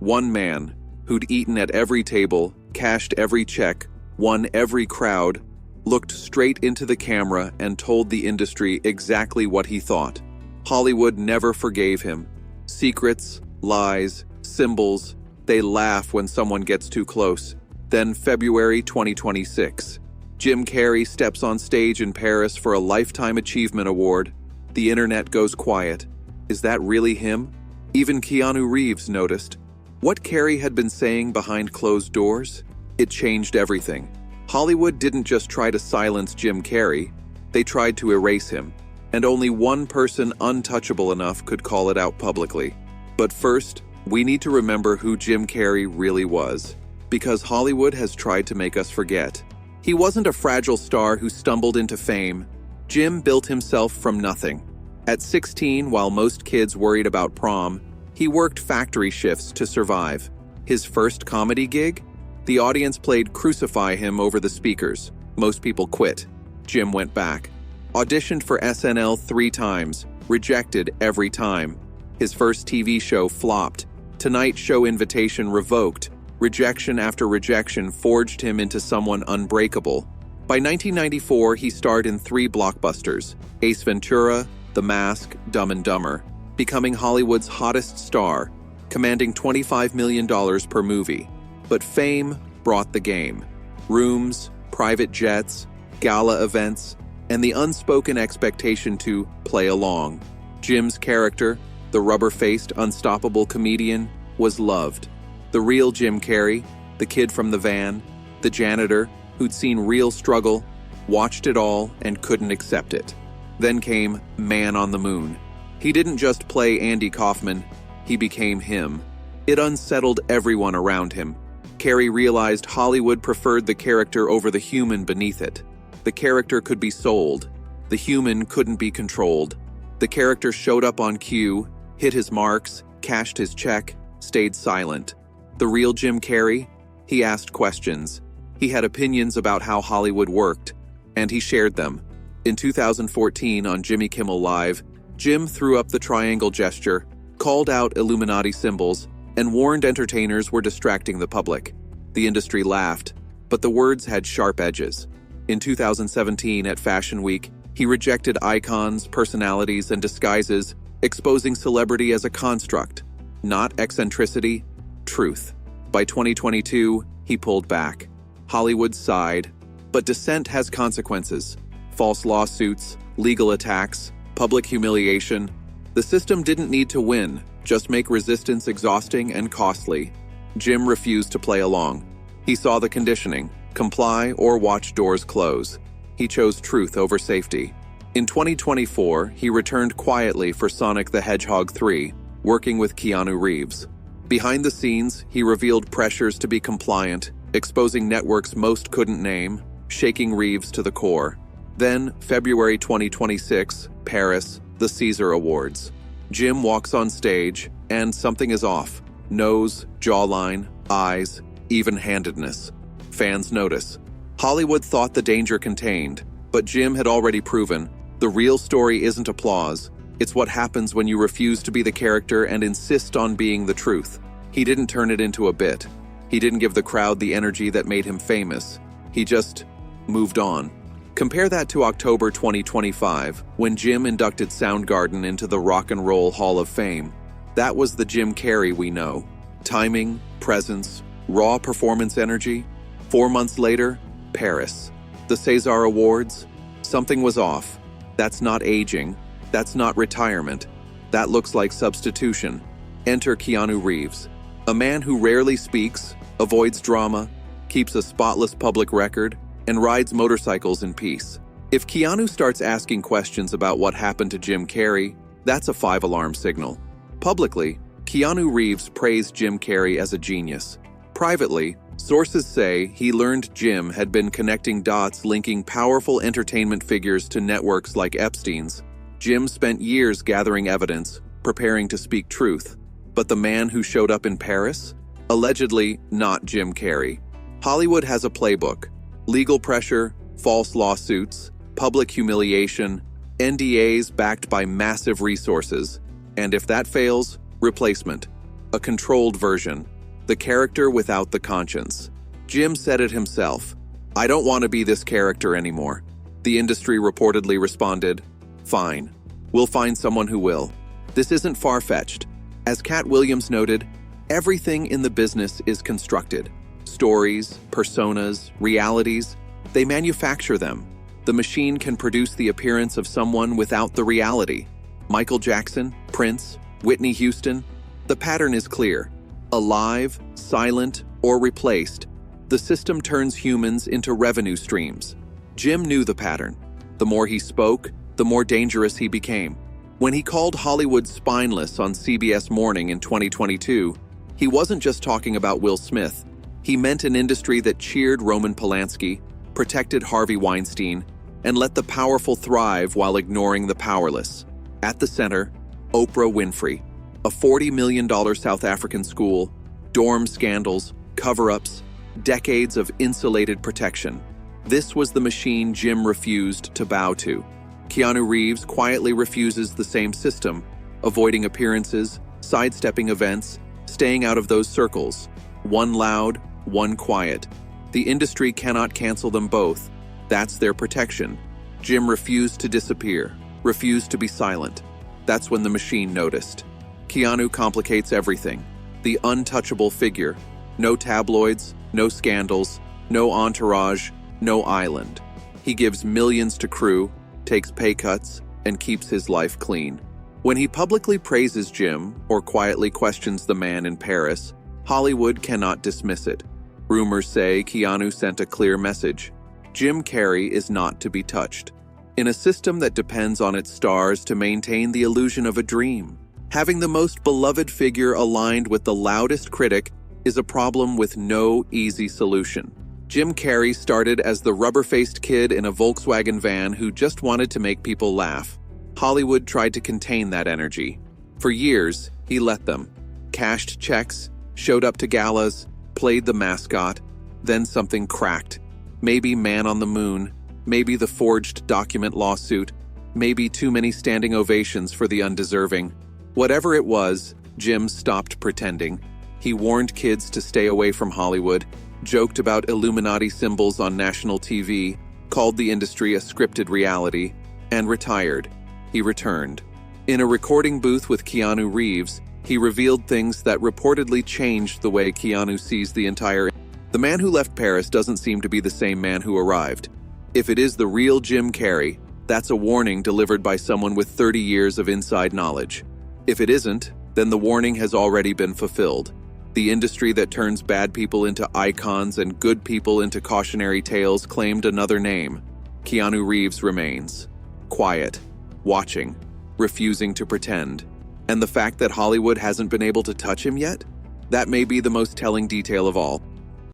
One man, who'd eaten at every table, cashed every check, won every crowd, looked straight into the camera and told the industry exactly what he thought. Hollywood never forgave him. Secrets, lies, symbols, they laugh when someone gets too close. Then February 2026. Jim Carrey steps on stage in Paris for a Lifetime Achievement Award. The internet goes quiet. Is that really him? Even Keanu Reeves noticed. What Carrey had been saying behind closed doors? It changed everything. Hollywood didn't just try to silence Jim Carrey, they tried to erase him. And only one person untouchable enough could call it out publicly. But first, we need to remember who Jim Carrey really was, because Hollywood has tried to make us forget. He wasn't a fragile star who stumbled into fame. Jim built himself from nothing. At 16, while most kids worried about prom, he worked factory shifts to survive. His first comedy gig? The audience played Crucify Him over the speakers. Most people quit. Jim went back. Auditioned for SNL 3 times, rejected every time. His first TV show flopped. Tonight Show invitation revoked. Rejection after rejection forged him into someone unbreakable. By 1994, he starred in 3 blockbusters: Ace Ventura, The Mask, Dumb and Dumber, becoming Hollywood's hottest star, commanding $25 million per movie. But fame brought the game. Rooms, private jets, gala events, and the unspoken expectation to play along. Jim's character, the rubber-faced, unstoppable comedian, was loved. The real Jim Carrey, the kid from the van, the janitor who'd seen real struggle, watched it all and couldn't accept it. Then came Man on the Moon. He didn't just play Andy Kaufman, he became him. It unsettled everyone around him. Carrey realized Hollywood preferred the character over the human beneath it. The character could be sold. The human couldn't be controlled. The character showed up on cue, hit his marks, cashed his check, stayed silent. The real Jim Carrey? He asked questions. He had opinions about how Hollywood worked, and he shared them. In 2014 on Jimmy Kimmel Live, Jim threw up the triangle gesture, called out Illuminati symbols, and warned entertainers were distracting the public. The industry laughed, but the words had sharp edges. In 2017 at Fashion Week, he rejected icons, personalities, and disguises, exposing celebrity as a construct, not eccentricity, truth. By 2022, he pulled back. Hollywood sighed, but dissent has consequences. False lawsuits, legal attacks, public humiliation. The system didn't need to win, just make resistance exhausting and costly. Jim refused to play along. He saw the conditioning: comply or watch doors close. He chose truth over safety. In 2024, he returned quietly for Sonic the Hedgehog 3, working with Keanu Reeves. Behind the scenes, he revealed pressures to be compliant, exposing networks most couldn't name, shaking Reeves to the core. Then, February 2026, Paris, the Caesar Awards. Jim walks on stage, and something is off. Nose, jawline, eyes, even-handedness. Fans notice. Hollywood thought the danger contained, but Jim had already proven the real story isn't applause. It's what happens when you refuse to be the character and insist on being the truth. He didn't turn it into a bit. He didn't give the crowd the energy that made him famous. He just moved on. Compare that to October 2025, when Jim inducted Soundgarden into the Rock and Roll Hall of Fame. That was the Jim Carrey we know. Timing, presence, raw performance energy. 4 months later, Paris. The César Awards. Something was off. That's not aging. That's not retirement. That looks like substitution. Enter Keanu Reeves. A man who rarely speaks, avoids drama, keeps a spotless public record, and rides motorcycles in peace. If Keanu starts asking questions about what happened to Jim Carrey, that's a 5-alarm signal. Publicly, Keanu Reeves praised Jim Carrey as a genius. Privately, sources say he learned Jim had been connecting dots linking powerful entertainment figures to networks like Epstein's. Jim spent years gathering evidence, preparing to speak truth. But the man who showed up in Paris? Allegedly not Jim Carrey. Hollywood has a playbook. Legal pressure, false lawsuits, public humiliation, NDAs backed by massive resources. And if that fails, replacement. A controlled version, the character without the conscience. Jim said it himself. "I don't want to be this character anymore." The industry reportedly responded, "Fine. We'll find someone who will." This isn't far-fetched. As Cat Williams noted, everything in the business is constructed. Stories, personas, realities, they manufacture them. The machine can produce the appearance of someone without the reality. Michael Jackson, Prince, Whitney Houston. The pattern is clear. Alive, silent, or replaced, the system turns humans into revenue streams. Jim knew the pattern. The more he spoke, the more dangerous he became. When he called Hollywood spineless on CBS Morning in 2022, he wasn't just talking about Will Smith. He meant an industry that cheered Roman Polanski, protected Harvey Weinstein, and let the powerful thrive while ignoring the powerless. At the center, Oprah Winfrey, a $40 million South African school, dorm scandals, cover-ups, decades of insulated protection. This was the machine Jim refused to bow to. Keanu Reeves quietly refuses the same system, avoiding appearances, sidestepping events, staying out of those circles. One loud, one quiet. The industry cannot cancel them both. That's their protection. Jim refused to disappear, refused to be silent. That's when the machine noticed. Keanu complicates everything. The untouchable figure. No tabloids, no scandals, no entourage, no island. He gives millions to crew, takes pay cuts, and keeps his life clean. When he publicly praises Jim or quietly questions the man in Paris, Hollywood cannot dismiss it. Rumors say Keanu sent a clear message. Jim Carrey is not to be touched. In a system that depends on its stars to maintain the illusion of a dream, having the most beloved figure aligned with the loudest critic is a problem with no easy solution. Jim Carrey started as the rubber-faced kid in a Volkswagen van who just wanted to make people laugh. Hollywood tried to contain that energy. For years, he let them. Cashed checks, showed up to galas, played the mascot. Then something cracked. Maybe Man on the Moon, maybe the forged document lawsuit, maybe too many standing ovations for the undeserving. Whatever it was, Jim stopped pretending. He warned kids to stay away from Hollywood, joked about Illuminati symbols on national TV, called the industry a scripted reality, and retired. He returned. In a recording booth with Keanu Reeves, he revealed things that reportedly changed the way Keanu sees the entire. The man who left Paris doesn't seem to be the same man who arrived. If it is the real Jim Carrey, that's a warning delivered by someone with 30 years of inside knowledge. If it isn't, then the warning has already been fulfilled. The industry that turns bad people into icons and good people into cautionary tales claimed another name. Keanu Reeves remains. Quiet, watching, refusing to pretend. And the fact that Hollywood hasn't been able to touch him yet? That may be the most telling detail of all.